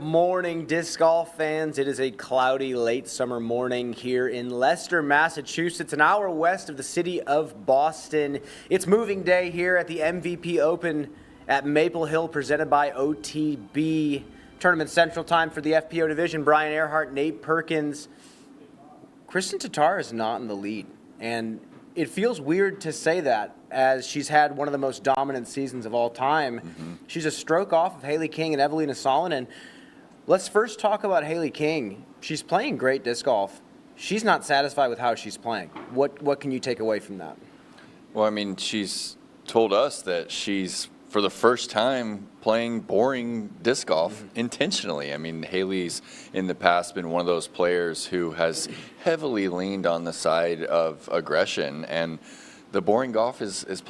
morning, disc golf fans. It is a cloudy late summer morning here in Leicester, Massachusetts, an hour west of the city of Boston. It's moving day here at the MVP Open at Maple Hill, presented by OTB. Tournament Central Time for the FPO division. Brian Earhart, Nate Perkins. Kristin Tattar is not in the lead, and it feels weird to say that, as she's had one of the most dominant seasons of all time. She's a stroke off of Haley King and Evelina Salonen. Let's first talk about Haley King. She's playing great disc golf. She's not satisfied with how she's playing. What can you take away from that? Well, I mean, she's told us that she's, for the first time, playing boring disc golf intentionally. I mean, Haley's in the past been one of those players who has heavily leaned on the side of aggression, and the boring golf is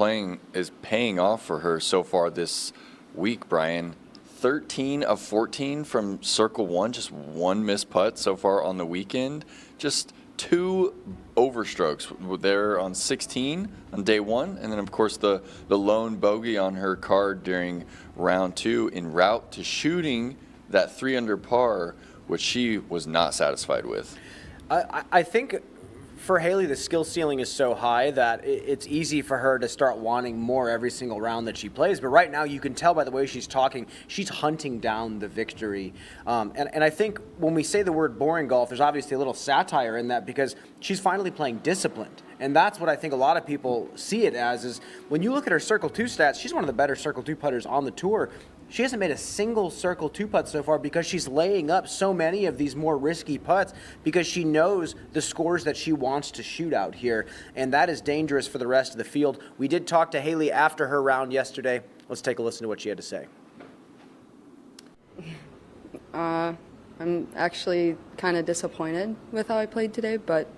paying off for her so far this week, Brian. 13 of 14 from circle one, just one missed putt so far on the weekend. Just 2 overstrokes there on 16 on day one, and then of course the lone bogey on her card during round 2 en route to shooting that 3 under par, which she was not satisfied with. I think for Haley, the skill ceiling is so high that it's easy for her to start wanting more every single round that she plays. But right now, you can tell by the way she's talking, she's hunting down the victory. And I think when we say the word boring golf, there's obviously a little satire in that, because she's finally playing disciplined. And that's what I think a lot of people see it as, is when you look at her Circle 2 stats, she's one of the better Circle 2 putters on the tour. She hasn't made a single Circle 2 putt so far because she's laying up so many of these more risky putts, because she knows the scores that she wants to shoot out here, and that is dangerous for the rest of the field. We did talk to Haley after her round yesterday. Let's take a listen to what she had to say. I'm actually kind of disappointed with how I played today, but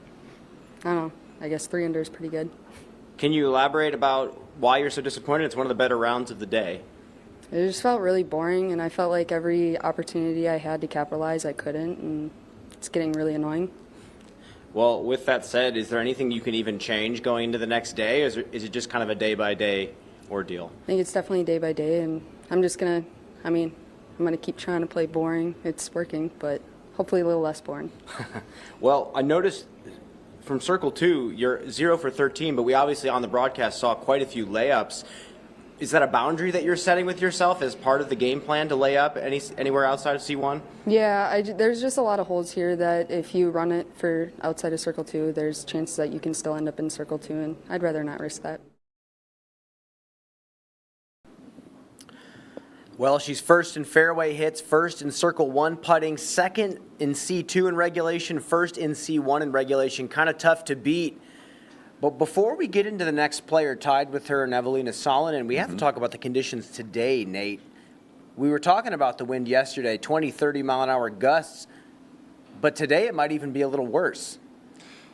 I don't know. I guess 3 under is pretty good. Can you elaborate about why you're so disappointed? It's one of the better rounds of the day. It just felt really boring, and I felt like every opportunity I had to capitalize, I couldn't, and it's getting really annoying. Well, with that said, is there anything you can even change going into the next day, or is it just kind of a day-by-day ordeal? I think it's definitely day by day, and I'm just going to, I'm going to keep trying to play boring. It's working, but hopefully a little less boring. Well, I noticed from Circle 2, you're 0 for 13, but we obviously on the broadcast saw quite a few layups. Is that a boundary that you're setting with yourself as part of the game plan, to lay up anywhere outside of C1? Yeah, there's just a lot of holes here that if you run it for outside of Circle 2, there's chances that you can still end up in Circle 2, and I'd rather not risk that. Well, she's first in fairway hits, first in Circle 1 putting, second in C2 in regulation, first in C1 in regulation. Kind of tough to beat. But before we get into the next player tied with her and Evelina Salonen, we have to talk about the conditions today, Nate. We were talking about the wind yesterday, 20, 30-mile-an-hour gusts, but today it might even be a little worse.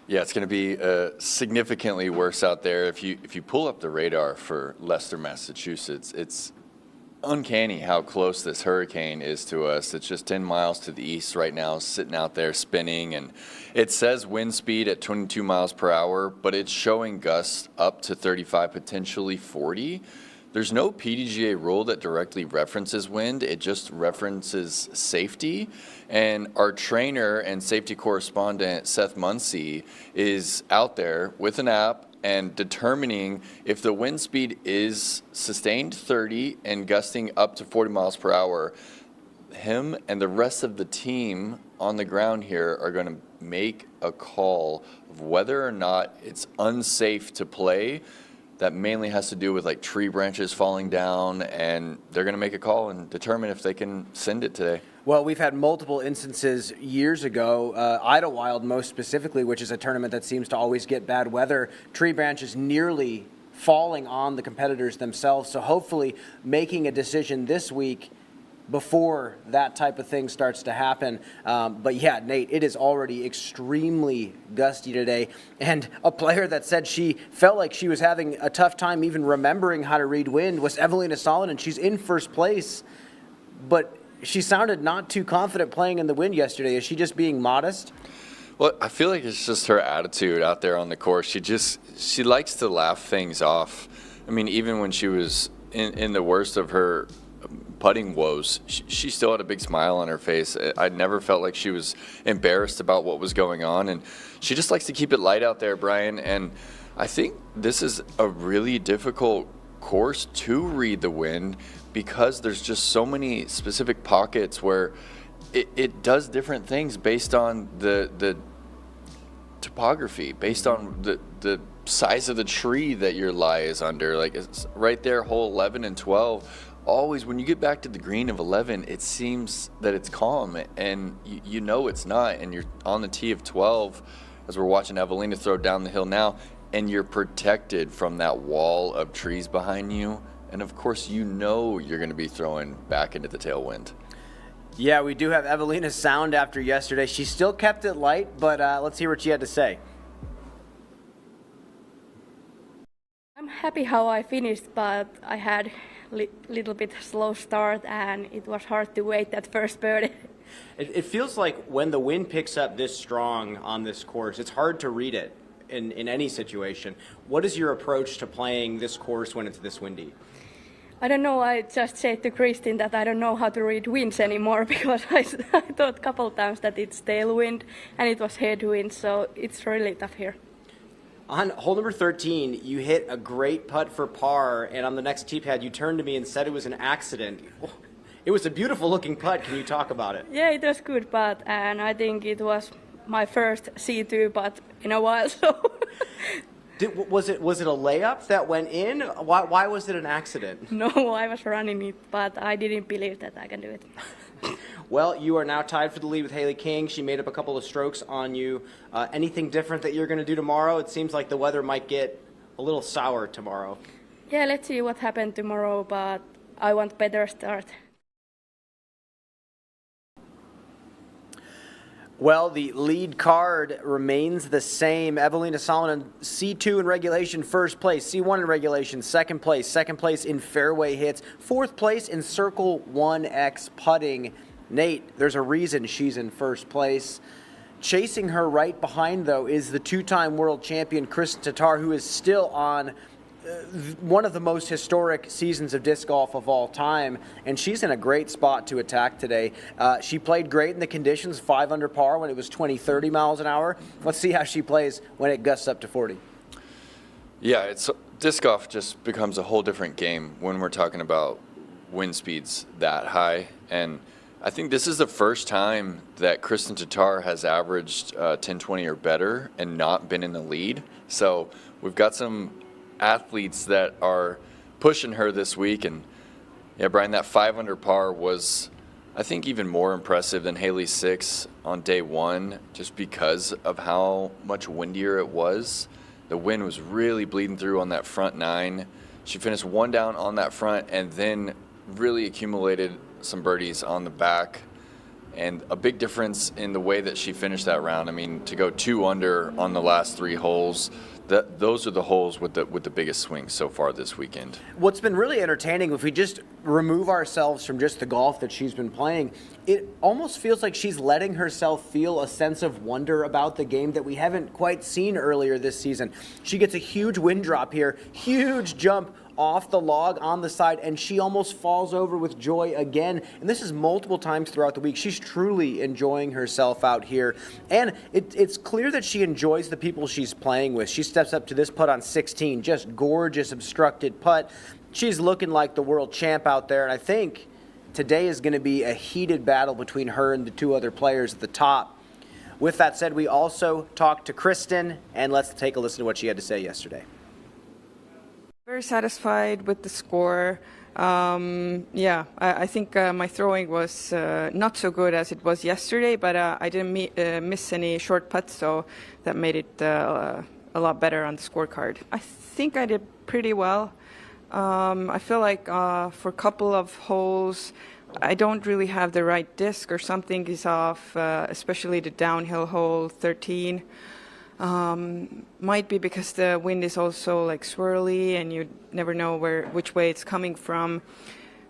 Yeah, it's going to be significantly worse out there. If you pull up the radar for Leicester, Massachusetts, it's uncanny how close this hurricane is to us. It's just 10 miles to the east right now, sitting out there spinning, and it says wind speed at 22 miles per hour, but it's showing gusts up to 35, potentially 40. There's no PDGA rule that directly references wind. It just references safety. And our trainer and safety correspondent, Seth Muncy, is out there with an app and determining if the wind speed is sustained 30 and gusting up to 40 miles per hour. Him and the rest of the team on the ground here are going to make a call of whether or not it's unsafe to play. That mainly has to do with like tree branches falling down, and they're going to make a call and determine if they can send it today. Well, we've had multiple instances years ago, Idlewild most specifically, which is a tournament that seems to always get bad weather, tree branches nearly falling on the competitors themselves. So hopefully making a decision this week before that type of thing starts to happen. But yeah, Nate, it is already extremely gusty today. And a player that said she felt like she was having a tough time even remembering how to read wind was Evelina Salonen. She's in first place, but she sounded not too confident playing in the wind yesterday. Is she just being modest? Well, I feel like it's just her attitude out there on the course. She likes to laugh things off. I mean, even when she was in the worst of her putting woes, she still had a big smile on her face. I never felt like she was embarrassed about what was going on, and she just likes to keep it light out there, Brian. And I think this is a really difficult course to read the wind because there's just so many specific pockets where it does different things based on the topography, based on the size of the tree that your lie is under. Like, it's right there, hole 11 and 12. Always, when you get back to the green of 11, it seems that it's calm, and you know it's not. And you're on the tee of 12, as we're watching Evelina throw down the hill now, and you're protected from that wall of trees behind you. And of course, you know you're going to be throwing back into the tailwind. Yeah, we do have Evelina's sound after yesterday. She still kept it light, but let's hear what she had to say. I'm happy how I finished, but I had a little bit slow start, and it was hard to wait that first birdie. It feels like when the wind picks up this strong on this course, it's hard to read it in any situation. What is your approach to playing this course when it's this windy? I don't know, I just said to Kristin that I don't know how to read winds anymore because I thought a couple times that it's tailwind and it was headwind, so it's really tough here. On hole number 13, you hit a great putt for par, and on the next tee pad, you turned to me and said it was an accident. It was a beautiful looking putt. Can you talk about it? Yeah, it was good putt, and I think it was my first C2 putt in a while, so... Was it a layup that went in? Why was it an accident? No, I was running it, but I didn't believe that I can do it. Well, you are now tied for the lead with Haley King. She made up a couple of strokes on you. Anything different that you're going to do tomorrow? It seems like the weather might get a little sour tomorrow. Yeah, let's see what happens tomorrow, but I want better start. Well, the lead card remains the same. Evelina Salonen, C2 in regulation, first place. C1 in regulation, second place in fairway hits, fourth place in Circle 1X putting. Nate, there's a reason she's in first place. Chasing her right behind, though, is the two-time world champion Kristin Tattar, who is still on one of the most historic seasons of disc golf of all time, and she's in a great spot to attack today. She played great in the conditions, 5 under par when it was 20-30 miles an hour. Let's see how she plays when it gusts up to 40. Yeah, disc golf just becomes a whole different game when we're talking about wind speeds that high, and I think this is the first time that Kristin Tattar has averaged 10-20 or better and not been in the lead. So we've got some athletes that are pushing her this week, and yeah, Brian, that 5 under par was, I think, even more impressive than Haley's 6 on day one, just because of how much windier it was. The wind was really bleeding through on that front 9. She finished 1 down on that front and then really accumulated some birdies on the back, and a big difference in the way that she finished that round. I mean, to go 2 under on the last 3 holes, those are the holes with the biggest swings so far this weekend. What's been really entertaining, if we just remove ourselves from just the golf that she's been playing, it almost feels like she's letting herself feel a sense of wonder about the game that we haven't quite seen earlier this season. She gets a huge wind drop here, huge jump off the log on the side, and she almost falls over with joy again. And this is multiple times throughout the week. She's truly enjoying herself out here. And it's clear that she enjoys the people she's playing with. She steps up to this putt on 16, just gorgeous obstructed putt. She's looking like the world champ out there, and I think today is going to be a heated battle between her and the 2 other players at the top. With that said, we also talked to Kristin, and let's take a listen to what she had to say yesterday. Very satisfied with the score. I think my throwing was not so good as it was yesterday, but I didn't miss any short putts, so that made it a lot better on the scorecard. I think I did pretty well. I feel like for a couple of holes, I don't really have the right disc or something is off, especially the downhill hole 13. Might be because the wind is also like swirly and you never know which way it's coming from.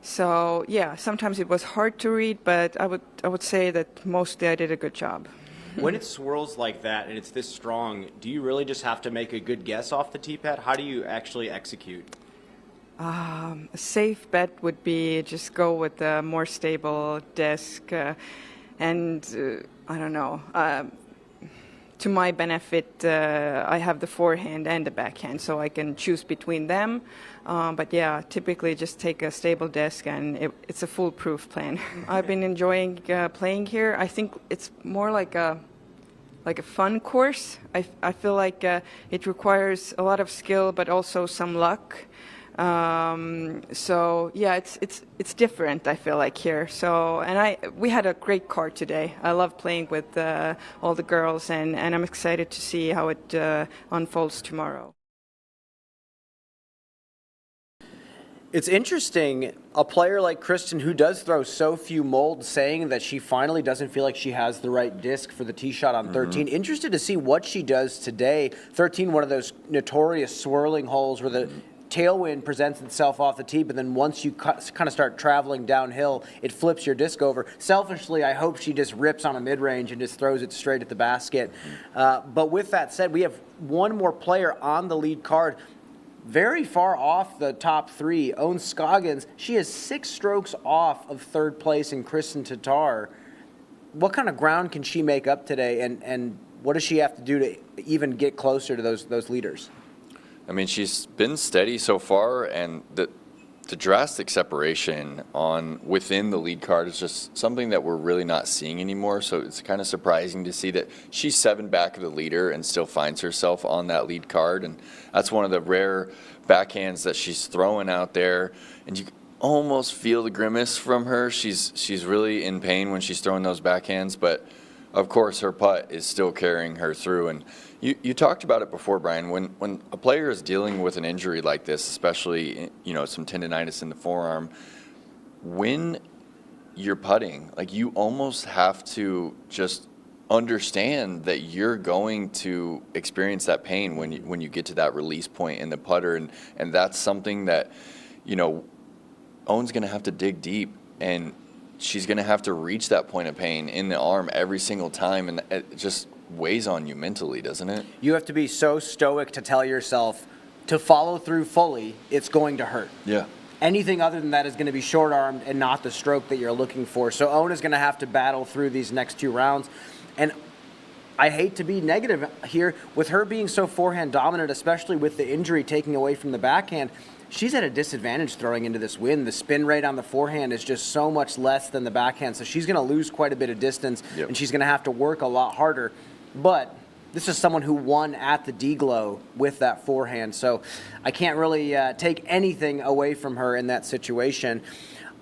So yeah, sometimes it was hard to read, but I would say that mostly I did a good job. When it swirls like that and it's this strong, do you really just have to make a good guess off the tee pad? How do you actually execute? A safe bet would be just go with a more stable disc, and I don't know. To my benefit, I have the forehand and the backhand, so I can choose between them. But yeah, typically just take a stable disc, and it's a foolproof plan. I've been enjoying playing here. I think it's more like a fun course. I feel like it requires a lot of skill, but also some luck. So yeah, it's different. I feel like here. So we had a great card today. I love playing with all the girls, and I'm excited to see how it unfolds tomorrow. It's interesting, a player like Kristin, who does throw so few molds, saying that she finally doesn't feel like she has the right disc for the tee shot on 13. Interested to see what she does today. 13, one of those notorious swirling holes where the tailwind presents itself off the tee, but then once you kind of start traveling downhill, it flips your disc over. Selfishly, I hope she just rips on a mid-range and just throws it straight at the basket. But with that said, we have one more player on the lead card, very far off the top three, Owens Scoggins. She is 6 strokes off of third place in Kristin Tattar. What kind of ground can she make up today, and what does she have to do to even get closer to those leaders? I mean, she's been steady so far, and the drastic separation within the lead card is just something that we're really not seeing anymore. So it's kind of surprising to see that she's 7 back of the leader and still finds herself on that lead card. And that's one of the rare backhands that she's throwing out there. And you almost feel the grimace from her. She's really in pain when she's throwing those backhands, but of course her putt is still carrying her through. And you talked about it before, Brian, when a player is dealing with an injury like this, especially some tendonitis in the forearm, when you're putting, like, you almost have to just understand that you're going to experience that pain when you get to that release point in the putter, and that's something that Owen's going to have to dig deep, and she's going to have to reach that point of pain in the arm every single time, and it just weighs on you mentally, doesn't it? You have to be so stoic to tell yourself to follow through fully, it's going to hurt. Yeah. Anything other than that is going to be short-armed and not the stroke that you're looking for. So Owen is going to have to battle through these next 2 rounds. And I hate to be negative here, with her being so forehand dominant, especially with the injury taking away from the backhand, she's at a disadvantage throwing into this win. The spin rate on the forehand is just so much less than the backhand, so she's going to lose quite a bit of distance, and she's going to have to work a lot harder. But this is someone who won at the D-Glow with that forehand, so I can't really take anything away from her in that situation.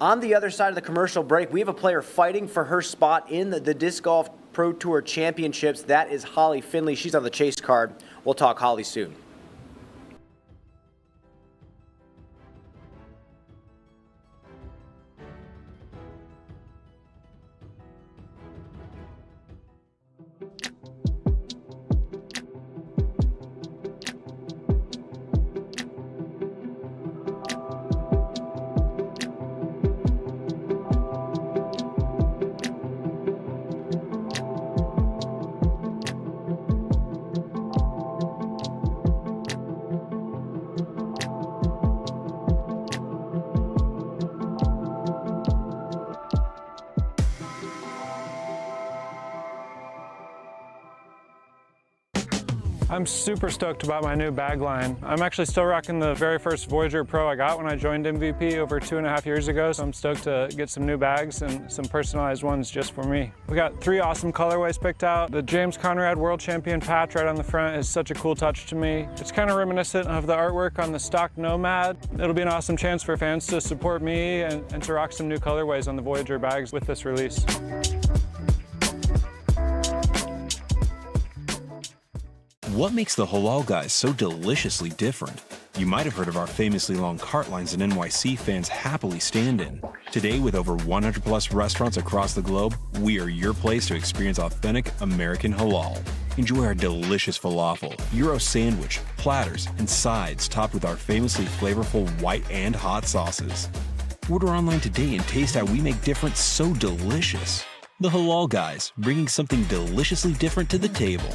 On the other side of the commercial break, we have a player fighting for her spot in the Disc Golf Pro Tour Championships. That is Holly Finley. She's on the chase card. We'll talk Holly soon. I'm super stoked about my new bag line. I'm actually still rocking the very first Voyager Pro I got when I joined MVP over 2.5 years ago, so I'm stoked to get some new bags and some personalized ones just for me. We got 3 awesome colorways picked out. The James Conrad World Champion patch right on the front is such a cool touch to me. It's kind of reminiscent of the artwork on the stock Nomad. It'll be an awesome chance for fans to support me and to rock some new colorways on the Voyager bags with this release. What makes the Halal Guys so deliciously different? You might have heard of our famously long cart lines that NYC fans happily stand in. Today, with over 100 plus restaurants across the globe, we are your place to experience authentic American halal. Enjoy our delicious falafel, Euro sandwich, platters, and sides topped with our famously flavorful white and hot sauces. Order online today and taste how we make different so delicious. The Halal Guys, bringing something deliciously different to the table.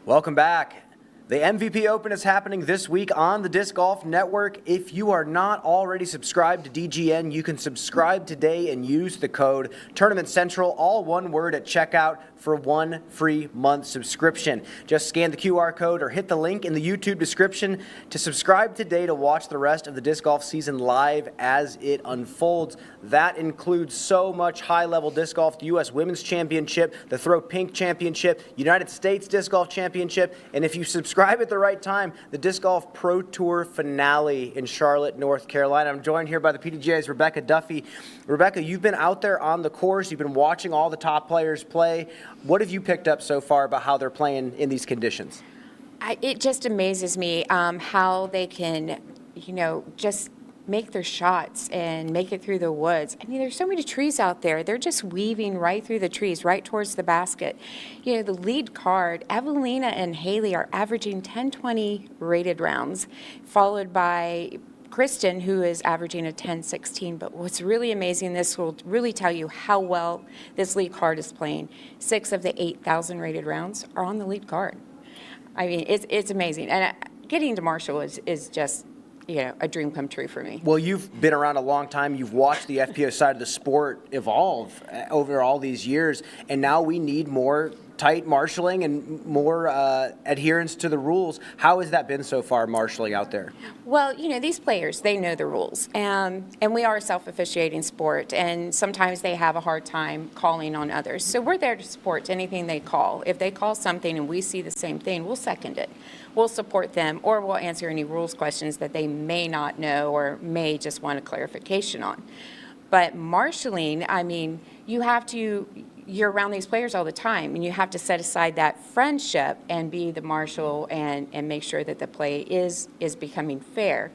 Welcome back. The MVP Open is happening this week on the Disc Golf Network. If you are not already subscribed to DGN, you can subscribe today and use the code Tournament Central, all one word, at checkout for 1 free month subscription. Just scan the QR code or hit the link in the YouTube description to subscribe today to watch the rest of the disc golf season live as it unfolds. That includes so much high-level disc golf, the U.S. Women's Championship, the Throw Pink Championship, United States Disc Golf Championship, and if you subscribe at the right time, the Disc Golf Pro Tour finale in Charlotte, North Carolina. I'm joined here by the PDGA's Rebecca Duffy. Rebecca, you've been out there on the course. You've been watching all the top players play. What have you picked up so far about how they're playing in these conditions? It just amazes me how they can, just make their shots and make it through the woods. I mean, there's so many trees out there. They're just weaving right through the trees, right towards the basket. The lead card, Evelina and Haley are averaging 10-20 rated rounds, followed by Kristin, who is averaging a 10-16. But what's really amazing, this will really tell you how well this lead card is playing. 6 of the 8,000 rated rounds are on the lead card. I mean, it's amazing. And getting to Marshall is just a dream come true for me. Well, you've been around a long time. You've watched the FPO side of the sport evolve over all these years, and now we need more tight marshaling and more adherence to the rules. How has that been so far, marshaling out there? Well, these players, they know the rules, and we are a self-officiating sport, and sometimes they have a hard time calling on others. So we're there to support anything they call. If they call something and we see the same thing, we'll second it. We'll support them, or we'll answer any rules questions that they may not know or may just want a clarification on. But marshaling, I mean, you're around these players all the time, and you have to set aside that friendship and be the marshal and make sure that the play is becoming fair.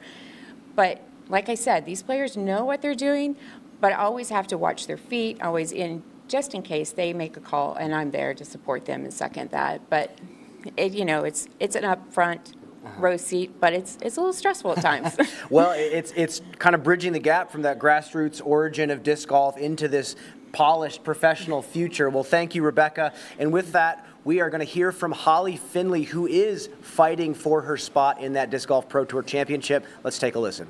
But like I said, these players know what they're doing, but I always have to watch their feet, just in case they make a call, and I'm there to support them and second that. But it's an upfront row seat, but it's a little stressful at times. Well, it's kind of bridging the gap from that grassroots origin of disc golf into this polished professional future. Well, thank you, Rebecca. And with that, we are going to hear from Holly Finley, who is fighting for her spot in that Disc Golf Pro Tour Championship. Let's take a listen.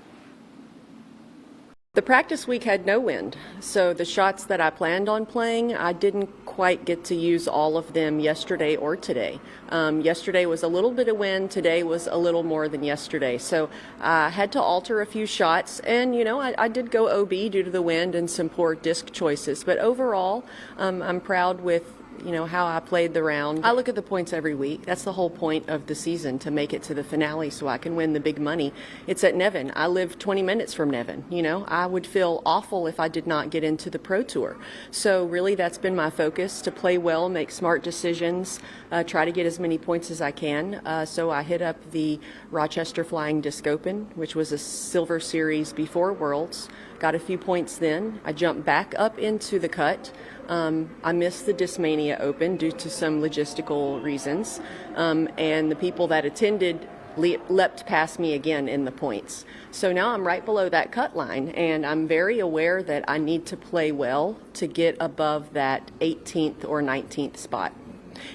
The practice week had no wind, so the shots that I planned on playing, I didn't quite get to use all of them yesterday or today. Yesterday was a little bit of wind, today was a little more than yesterday. So I had to alter a few shots, and I did go OB due to the wind and some poor disc choices. But overall, I'm proud with how I played the round. I look at the points every week. That's the whole point of the season, to make it to the finale so I can win the big money. It's at Nevin. I live 20 minutes from Nevin. I would feel awful if I did not get into the Pro Tour. So really that's been my focus, to play well, make smart decisions, try to get as many points as I can. So I hit up the Rochester Flying Disc Open, which was a silver series before Worlds. Got a few points then. I jumped back up into the cut. I missed the Discmania Open due to some logistical reasons, and the people that attended leapt past me again in the points. So now I'm right below that cut line, and I'm very aware that I need to play well to get above that 18th or 19th spot.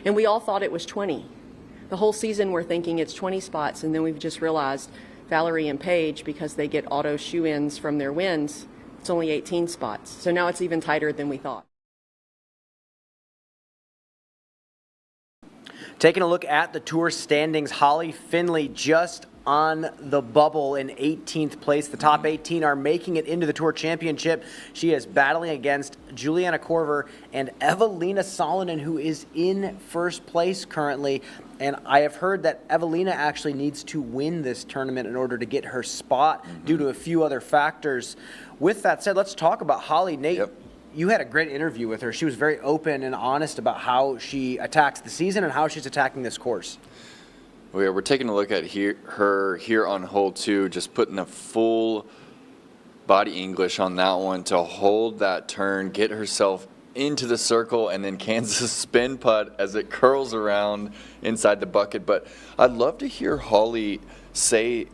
And we all thought it was 20. The whole season we're thinking it's 20 spots, and then we've just realized Valerie and Paige, because they get auto shoe-ins from their wins, it's only 18 spots. So now it's even tighter than we thought. Taking a look at the tour standings, Holly Finley just on the bubble in 18th place. The top 18 are making it into the Tour Championship. She is battling against Juliana Korver and Evelina Salonen, who is in first place currently. And I have heard that Evelina actually needs to win this tournament in order to get her spot due to a few other factors. With that said, let's talk about Holly. Nate, Yep. You had a great interview with her. She was very open and honest about how she attacks the season and how she's attacking this course. We're taking a look at her here on hole 2, just putting a full body English on that one to hold that turn, get herself into the circle, and then Kansas spin putt as it curls around inside the bucket. But I'd love to hear Holly say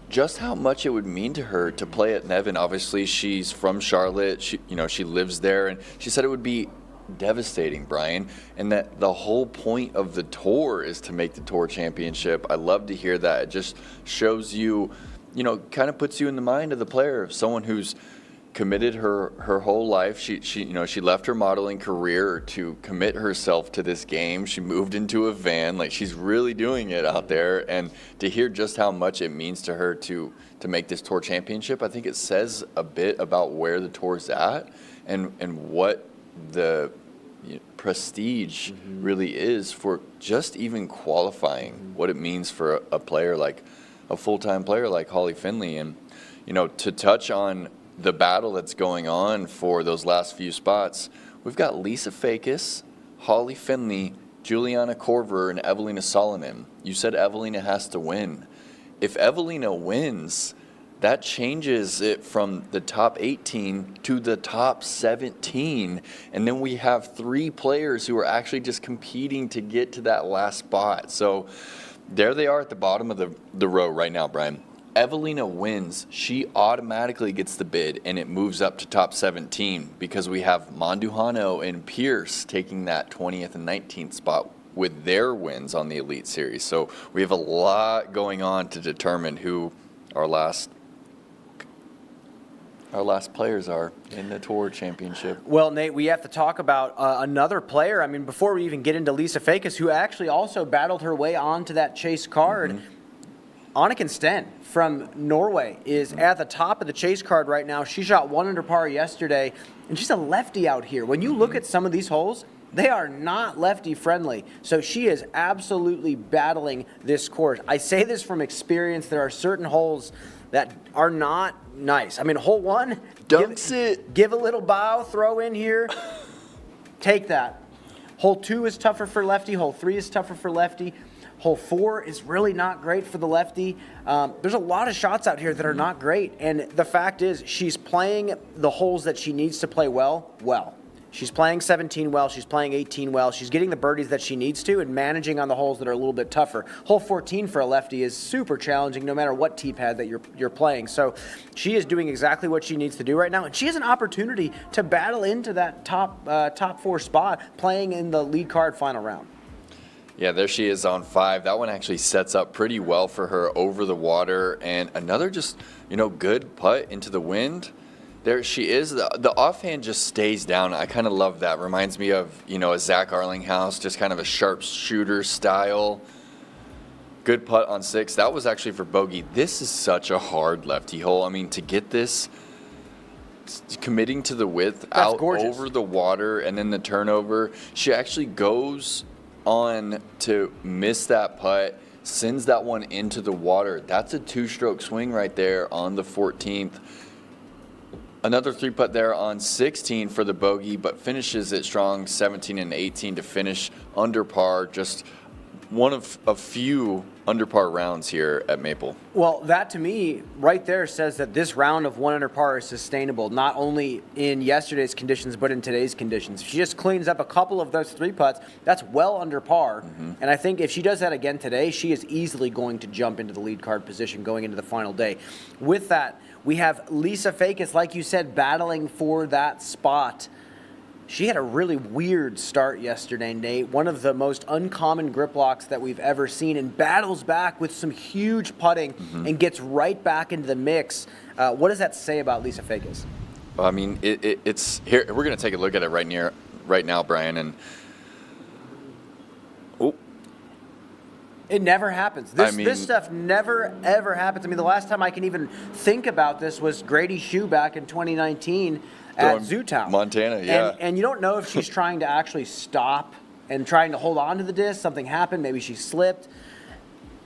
just how much it would mean to her to play at Nevin. Obviously, she's from Charlotte. She lives there, and she said it would be devastating, Brian, and that the whole point of the tour is to make the tour championship. I love to hear that. It just shows you, kind of puts you in the mind of the player, someone who's committed her whole life. She left her modeling career to commit herself to this game. She moved into a van. Like, she's really doing it out there. And to hear just how much it means to her to make this tour championship, I think it says a bit about where the tour's at and what the prestige really is for just even qualifying, what it means for a player like a full-time player like Holly Finley. And to touch on the battle that's going on for those last few spots, we've got Lisa Fakis, Holly Finley, Juliana Korver, and Evelina Solonen. You said Evelina has to win. If Evelina wins, that changes it from the top 18 to the top 17. And then we have 3 players who are actually just competing to get to that last spot. So there they are at the bottom of the row right now, Brian. Evelina wins, she automatically gets the bid, and it moves up to top 17 because we have Monduhano and Pierce taking that 20th and 19th spot with their wins on the Elite Series. So we have a lot going on to determine who our last players are in the Tour Championship. Well, Nate, we have to talk about another player. I mean, before we even get into Lisa Fakis, who actually also battled her way onto that chase card. Anniken Sten from Norway is at the top of the chase card right now. She shot 1 under par yesterday, and she's a lefty out here. When you look at some of these holes, they are not lefty friendly. So she is absolutely battling this course. I say this from experience. There are certain holes that are not nice. I mean, hole 1, give a little bow, throw in here, take that. Hole 2 is tougher for lefty. Hole 3 is tougher for lefty. Hole 4 is really not great for the lefty. There's a lot of shots out here that are not great, and the fact is she's playing the holes that she needs to play well. She's playing 17 well, she's playing 18 well, she's getting the birdies that she needs to and managing on the holes that are a little bit tougher. Hole 14 for a lefty is super challenging no matter what tee pad that you're playing. So she is doing exactly what she needs to do right now, and she has an opportunity to battle into that top 4 spot playing in the lead card final round. Yeah, there she is on 5. That one actually sets up pretty well for her over the water. And another just, good putt into the wind. There she is. The offhand just stays down. I kind of love that. Reminds me of, a Zach Arlinghouse, just kind of a sharpshooter style. Good putt on 6. That was actually for bogey. This is such a hard lefty hole. I mean, to get this, committing to the width, that's out gorgeous. Over the water, and then the turnover. She actually goes on to miss that putt, sends that one into the water. That's a 2-stroke swing right there on the 14th. Another 3-putt there on 16 for the bogey, but finishes it strong, 17 and 18 to finish under par. Just one of a few under par rounds here at Maple. Well, that to me right there says that this round of 1 under par is sustainable, not only in yesterday's conditions, but in today's conditions. If she just cleans up a couple of those 3 putts, that's well under par. And I think if she does that again today, she is easily going to jump into the lead card position going into the final day. With that, we have Lisa Fakis, like you said, battling for that spot. She had a really weird start yesterday, Nate. One of the most uncommon grip locks that we've ever seen, and battles back with some huge putting and gets right back into the mix. What does that say about Lisa Fakis? Well, I mean, it's here. We're going to take a look at it right now, Brian. And it never happens. This stuff never, ever happens. I mean, the last time I can even think about this was Grady Shue back in 2019 at Zootown. Montana, yeah. And you don't know if she's trying to actually stop and trying to hold on to the disc. Something happened. Maybe she slipped.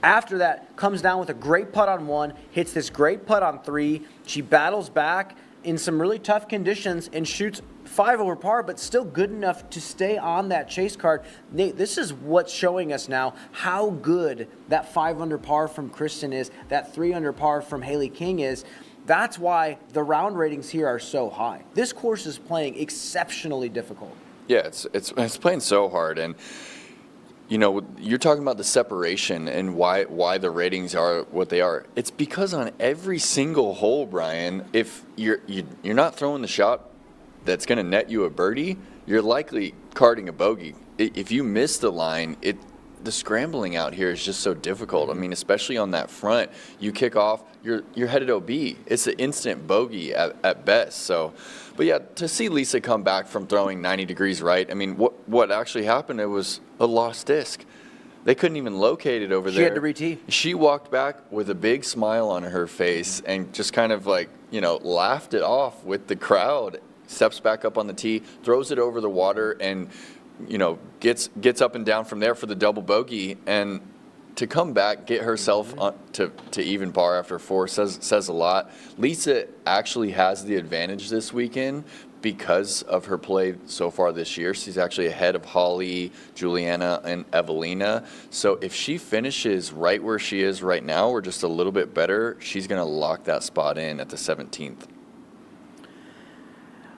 After that, comes down with a great putt on 1, hits this great putt on 3. She battles back in some really tough conditions and shoots 5 over par, but still good enough to stay on that chase card. Nate, this is what's showing us now how good that 5 under par from Kristin is, that 3 under par from Haley King is. That's why the round ratings here are so high. This course is playing exceptionally difficult. Yeah, it's playing so hard, and you're talking about the separation and why the ratings are what they are. It's because on every single hole, Brian, if you're not throwing the shot that's going to net you a birdie, you're likely carding a bogey. If you miss the line, the scrambling out here is just so difficult. I mean, especially on that front, you kick off, you're headed OB. It's an instant bogey at best. So, but yeah, to see Lisa come back from throwing 90 degrees right, I mean, what actually happened? It was a lost disc. They couldn't even locate it over there. She had to re-tee. She walked back with a big smile on her face and just kind of like, laughed it off with the crowd. Steps back up on the tee, throws it over the water, and gets up and down from there for the double bogey. And to come back, get herself to even par after 4 says a lot. Lisa actually has the advantage this weekend because of her play so far this year. She's actually ahead of Holly, Juliana, and Evelina. So if she finishes right where she is right now, or just a little bit better, she's going to lock that spot in at the 17th.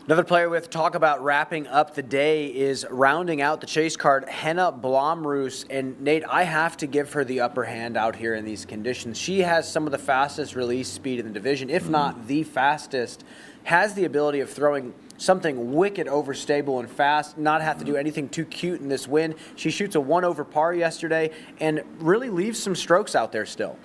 Another player with talk about wrapping up the day is rounding out the chase card, Henna Blomroos. And Nate, I have to give her the upper hand out here in these conditions. She has some of the fastest release speed in the division, if not the fastest, has the ability of throwing something wicked overstable and fast, not have to do anything too cute in this wind. She shoots a 1 over par yesterday and really leaves some strokes out there still.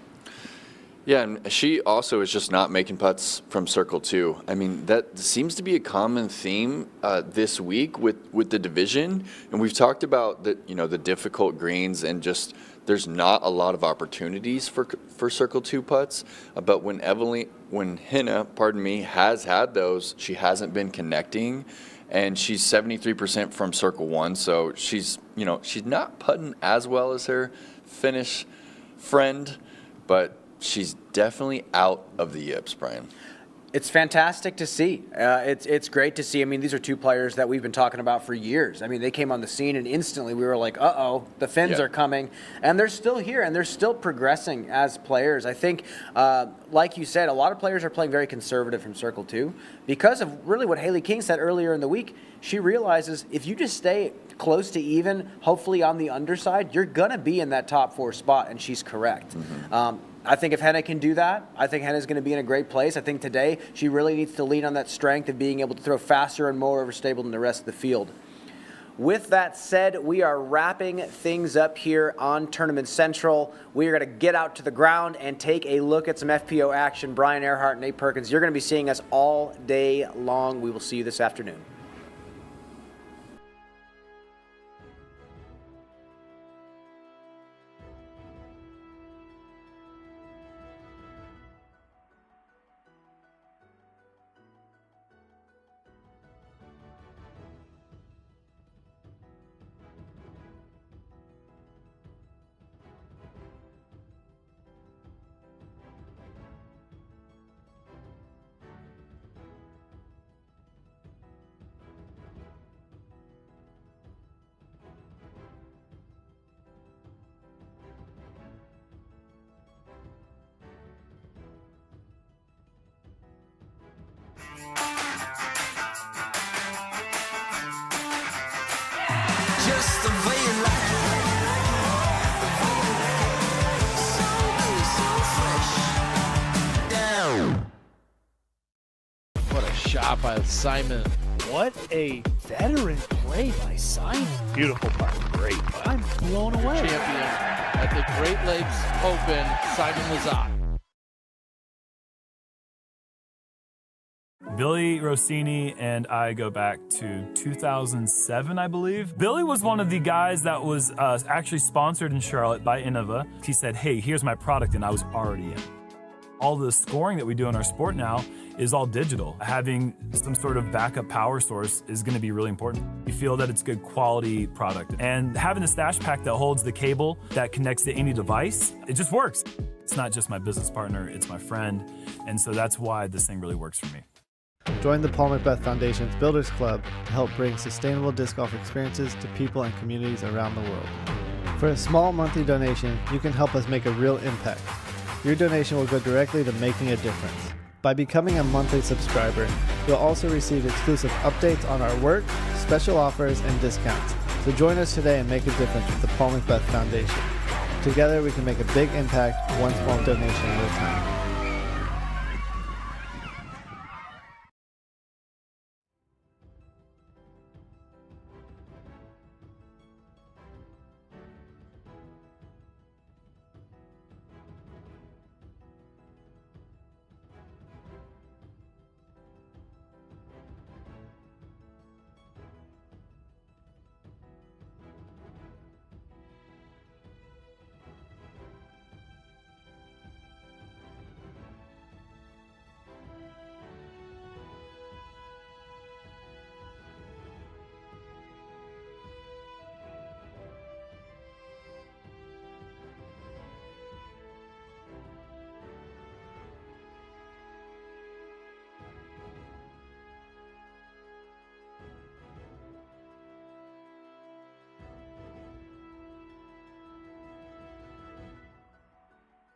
Yeah, and she also is just not making putts from circle 2. I mean, that seems to be a common theme this week with the division. And we've talked about the difficult greens and just there's not a lot of opportunities for circle 2 putts. But when Henna, has had those, she hasn't been connecting. And she's 73% from circle 1, so she's not putting as well as her Finnish friend, but she's definitely out of the yips, Brian. It's fantastic to see. It's great to see. I mean, these are two players that we've been talking about for years. I mean, they came on the scene and instantly we were like, uh-oh, the Finns are coming. And they're still here and they're still progressing as players. I think, like you said, a lot of players are playing very conservative from Circle 2 because of really what Haley King said earlier in the week. She realizes if you just stay close to even, hopefully on the underside, you're going to be in that top 4 spot, and she's correct. Mm-hmm. I think if Henna can do that, I think Henna's going to be in a great place. I think today she really needs to lean on that strength of being able to throw faster and more overstable than the rest of the field. With that said, we are wrapping things up here on Tournament Central. We are going to get out to the ground and take a look at some FPO action. Brian Earhart and Nate Perkins, you're going to be seeing us all day long. We will see you this afternoon. What a shot by Simon. What a veteran play by Simon. Beautiful putt. Great putt. I'm blown away. Champion at the Great Lakes Open, Simon Lizotte. Billy Rossini and I go back to 2007, I believe. Billy was one of the guys that was actually sponsored in Charlotte by Innova. He said, hey, here's my product, and I was already in. All the scoring that we do in our sport now is all digital. Having some sort of backup power source is going to be really important. We feel that it's good quality product. And having the stash pack that holds the cable that connects to any device, it just works. It's not just my business partner, it's my friend. And so that's why this thing really works for me. Join the Paul Macbeth Foundation's Builders Club to help bring sustainable disc golf experiences to people and communities around the world. For a small monthly donation, you can help us make a real impact. Your donation will go directly to making a difference. By becoming a monthly subscriber, you'll also receive exclusive updates on our work, special offers, and discounts. So join us today and make a difference with the Paul Macbeth Foundation. Together we can make a big impact, one small donation at a time.